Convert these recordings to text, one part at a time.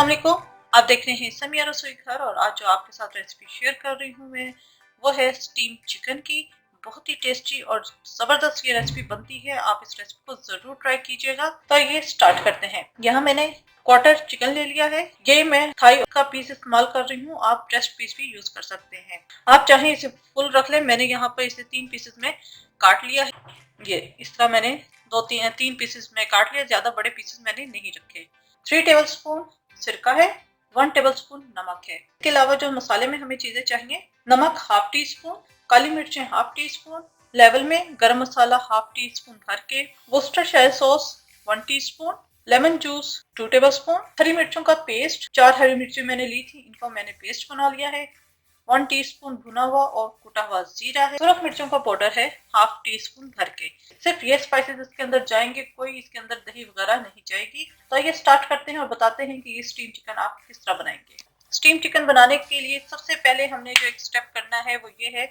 अस्सलाम वालेकुम। आप देख रहे हैं समिया रसोई घर और आज जो आपके साथ रेसिपी शेयर कर रही हूँ मैं वो है स्टीम चिकन की। बहुत ही टेस्टी और ज़बरदस्त ये रेसिपी बनती है। आप इस रेसिपी को ज़रूर ट्राई कीजिएगा। तो ये स्टार्ट करते हैं। यहाँ मैंने क्वार्टर चिकन ले लिया है। ये मैं थाई का पीस इस्तेमाल कर रही हूँ। आप ब्रेस्ट पीस भी यूज कर सकते हैं। आप चाहें इसे फुल रख लें। मैंने यहाँ पर इसे 3 पीसेस में काट लिया है। ये इस तरह मैंने तीन पीसेस में काट लिया। ज्यादा बड़े पीसेस मैंने नहीं रखे। 3 टेबल स्पून सिरका है। 1 टेबल स्पून नमक है। इसके अलावा जो मसाले में हमें चीजें चाहिए, नमक हाफ टी स्पून, काली मिर्चें हाफ टी स्पून, लेवल में गरम मसाला हाफ टी स्पून भर के, Worcestershire sauce 1 teaspoon, lemon juice 2 tablespoon, हरी मिर्चों का पेस्ट 4 हरी मिर्ची मैंने ली थी, इनको मैंने पेस्ट बना लिया है। 1 टीस्पून भुना हुआ और कुटा हुआ जीरा है। सुरख मिर्चों का पाउडर है हाफ टी स्पून भर के। सिर्फ ये स्पाइसेस इसके अंदर जाएंगे, कोई इसके अंदर दही वगैरह नहीं जाएगी। तो ये स्टार्ट करते हैं और बताते हैं कि ये स्टीम चिकन आप किस तरह बनाएंगे। स्टीम चिकन बनाने के लिए सबसे पहले हमने जो एक स्टेप करना है वो ये है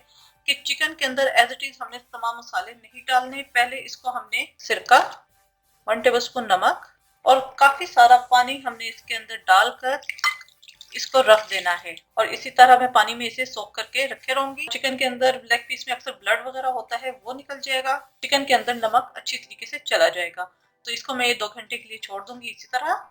कि चिकन के अंदर एज इट इज हमने तमाम मसाले नहीं डालने। पहले इसको हमने सिरका, 1 टेबल स्पून नमक और काफी सारा पानी हमने इसके अंदर डालकर इसको रख देना है। और इसी तरह मैं पानी में इसे सोख करके रखे रहूंगी। चिकन के अंदर लेग पीस में अक्सर ब्लड वगैरह होता है, वो निकल जाएगा। चिकन के अंदर नमक अच्छी तरीके से चला जाएगा। तो इसको मैं 2 घंटे के लिए छोड़ दूंगी। इसी तरह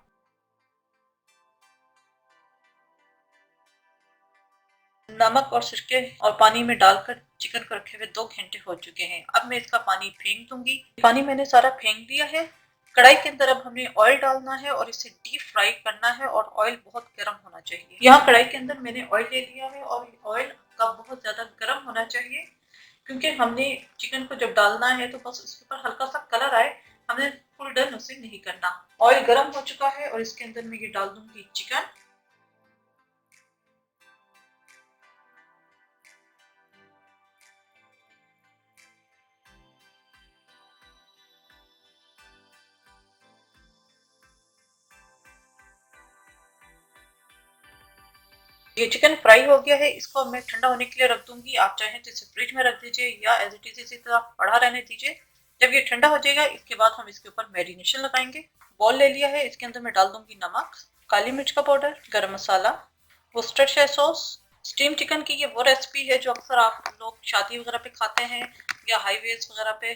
नमक और सिरके और पानी में डालकर चिकन को रखे हुए 2 घंटे हो चुके हैं। अब मैं इसका पानी फेंक दूंगी। पानी मैंने सारा फेंक दिया है। कढ़ाई के अंदर अब हमें ऑयल डालना है और इसे डीप फ्राई करना है और ऑयल बहुत गर्म होना चाहिए। यहाँ कढ़ाई के अंदर मैंने ऑयल ले लिया है और ऑयल का बहुत ज्यादा गर्म होना चाहिए, क्योंकि हमने चिकन को जब डालना है तो बस उसके ऊपर हल्का सा कलर आए, हमने फुल डन उसे नहीं करना। ऑयल गर्म हो चुका है और इसके अंदर मैं ये डाल दूंगी चिकन। ये चिकन फ्राई हो गया है। इसको मैं ठंडा होने के लिए रख दूंगी। आप चाहें तो इसे फ्रिज में रख दीजिए या एज इट इज इसी तरह पड़ा रहने दीजिए। जब ये ठंडा हो जाएगा इसके बाद हम इसके ऊपर मैरिनेशन लगाएंगे। बॉल ले लिया है। इसके अंदर मैं डाल दूंगी नमक, काली मिर्च का पाउडर, गरम मसाला, वोस्टरशायर सॉस। स्टीम चिकन की ये वो रेसिपी है जो अक्सर आप लोग शादी वगैरह पे खाते हैं या हाईवेज वगैरह पे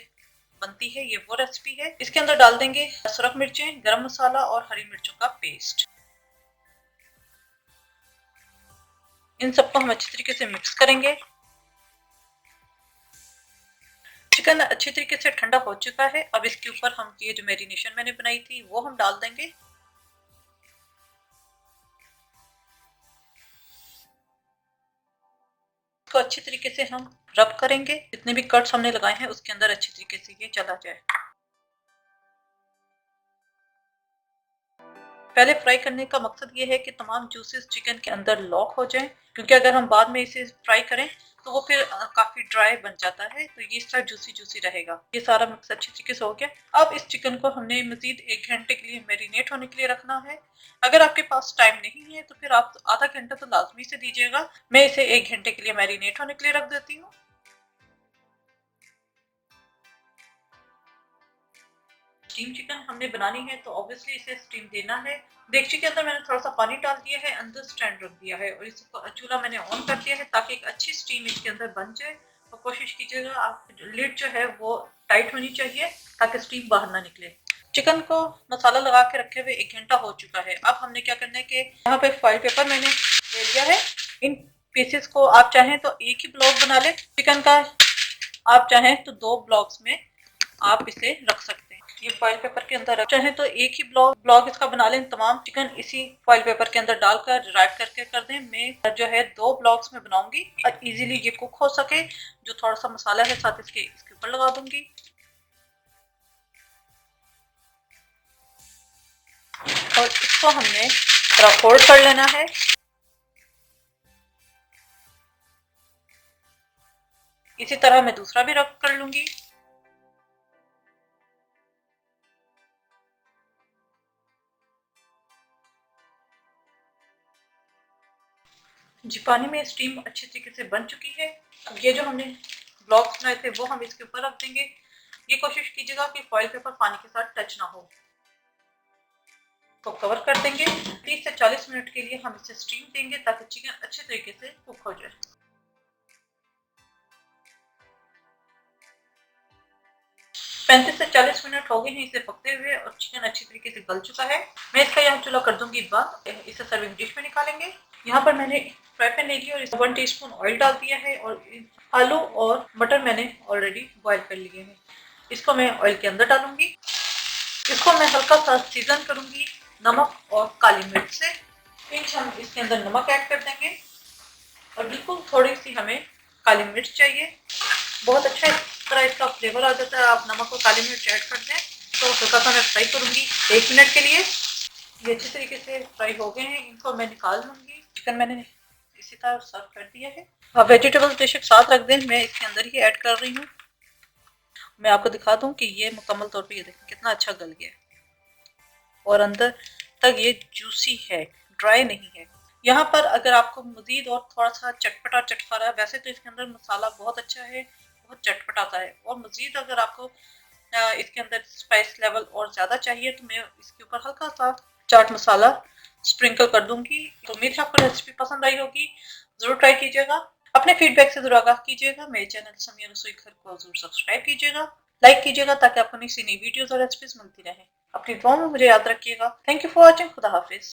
बनती है। ये वो रेसिपी है। इसके अंदर डाल देंगे सुरख मिर्चें, गरम मसाला और हरी मिर्चों का पेस्ट। इन सबको हम अच्छी तरीके से मिक्स करेंगे। चिकन अच्छी तरीके से ठंडा हो चुका है। अब इसके ऊपर हम ये जो मैरिनेशन मैंने बनाई थी वो हम डाल देंगे। इसको अच्छी तरीके से हम रब करेंगे। जितने भी कट्स हमने लगाए हैं उसके अंदर अच्छी तरीके से ये चला जाए। पहले फ्राई करने का मकसद ये है कि तमाम जूसेस चिकन के अंदर लॉक हो जाएं, क्योंकि अगर हम बाद में इसे फ्राई करें तो वो फिर काफी ड्राई बन जाता है। तो ये इस तरह जूसी जूसी रहेगा। ये सारा मिक्स अच्छी तरीके से हो गया। अब इस चिकन को हमने मजीद 1 घंटे के लिए मैरिनेट होने के लिए रखना है। अगर आपके पास टाइम नहीं है तो फिर आप आधा घंटा तो लाजमी से दीजिएगा। मैं इसे 1 घंटे के लिए मैरिनेट होने के लिए रख देती हूँ। स्टीम चिकन हमने बनानी है तो ऑब्वियसली इसे स्टीम देना है। डेगची के अंदर मैंने थोड़ा सा पानी डाल दिया है, अंदर स्टैंड रख दिया है और इसको चूल्हा मैंने ऑन कर दिया है ताकि एक अच्छी स्टीम इसके अंदर बन जाए। और कोशिश कीजिएगा आप लिड जो है वो टाइट होनी चाहिए ताकि स्टीम बाहर ना निकले। चिकन को मसाला लगा के रखे हुए 1 घंटा हो चुका है। अब हमने क्या करना है कि यहाँ पे फॉइल पेपर मैंने ले लिया है। इन पीसेस को आप चाहें तो एक ही ब्लॉक बना ले चिकन का, आप चाहें तो 2 ब्लॉक्स में आप इसे रख सकते हैं। ये फॉइल पेपर के अंदर चाहे तो एक ही ब्लॉक इसका बना लें। तमाम चिकन इसी फॉइल पेपर के अंदर डालकर रैप करके कर दें। मैं जो है 2 ब्लॉक्स में बनाऊंगी और इजीली ये कुक हो सके। जो थोड़ा सा मसाला है साथ इसके ऊपर लगा दूंगी और इसको हमने थोड़ा फोल्ड कर लेना है। इसी तरह मैं दूसरा भी रख कर लूंगी। जी, पानी में स्टीम अच्छी तरीके से बन चुकी है। अब ये जो हमने ब्लॉक्स बनाए थे वो हम इसके ऊपर रख देंगे। ये कोशिश कीजिएगा कि फॉइल पेपर पानी के साथ टच ना हो। को कवर कर देंगे। 30 से 40 मिनट के लिए हम इसे स्टीम देंगे ताकि चिकन अच्छे तरीके से कुक हो जाए। 35 से 40 मिनट हो गए हैं इसे पकते हुए और चिकन अच्छी तरीके से गल चुका है। मैं इसका यहाँ चूल्हा कर दूंगी बंद। इसे सर्विंग डिश में निकालेंगे। यहाँ पर मैंने फ्राई पैन ले लिया और इसमें 1 टीस्पून ऑयल डाल दिया है और आलू और मटर मैंने ऑलरेडी बॉईल कर लिए हैं। इसको मैं ऑयल के अंदर डालूंगी। इसको मैं हल्का सा सीजन करूंगी नमक और काली मिर्च से। पिंच हम इसके अंदर नमक ऐड कर देंगे और बिल्कुल थोड़ी सी हमें काली मिर्च चाहिए। बहुत अच्छा इस तरह इसका फ्लेवर आ जाता है। आप नमक और काली मिर्च ऐड कर दें। तो हल्का सा मैं फ्राई करूंगी 1 मिनट के लिए। ये अच्छी तरीके से फ्राई हो गए हैं, इनको मैं निकाल लूंगी। चिकन मैंने इसी तरह सर्व कर दिया है। आप वेजिटेबल्स बेशक साथ रख दें, मैं इसके अंदर ही ऐड कर रही हूँ। मैं आपको दिखा दूं कि ये मुकम्मल तौर पे ये देखें कितना अच्छा गल गया और अंदर तक ये जूसी है, ड्राई नहीं है। यहाँ पर अगर आपको मजीद और थोड़ा सा चटपटा चटकारा, वैसे तो इसके अंदर मसाला बहुत अच्छा है, बहुत चटपटाता है, और मजीद अगर आपको इसके अंदर स्पाइस लेवल और ज़्यादा चाहिए तो मैं इसके ऊपर हल्का सा चाट मसाला स्प्रिंकल कर दूंगी। तो उम्मीद है आपको रेसिपी पसंद आई होगी, ज़रूर ट्राई कीजिएगा। अपने फीडबैक से जरूर आगाह कीजिएगा। मेरे चैनल समिया रसोई घर को जरूर सब्सक्राइब कीजिएगा, लाइक कीजिएगा ताकि आपको नई सी नई वीडियोस और रेसिपीज मिलती रहे। अपनी दुआ में मुझे याद रखिएगा। Thank you for watching. खुदा हाफिज।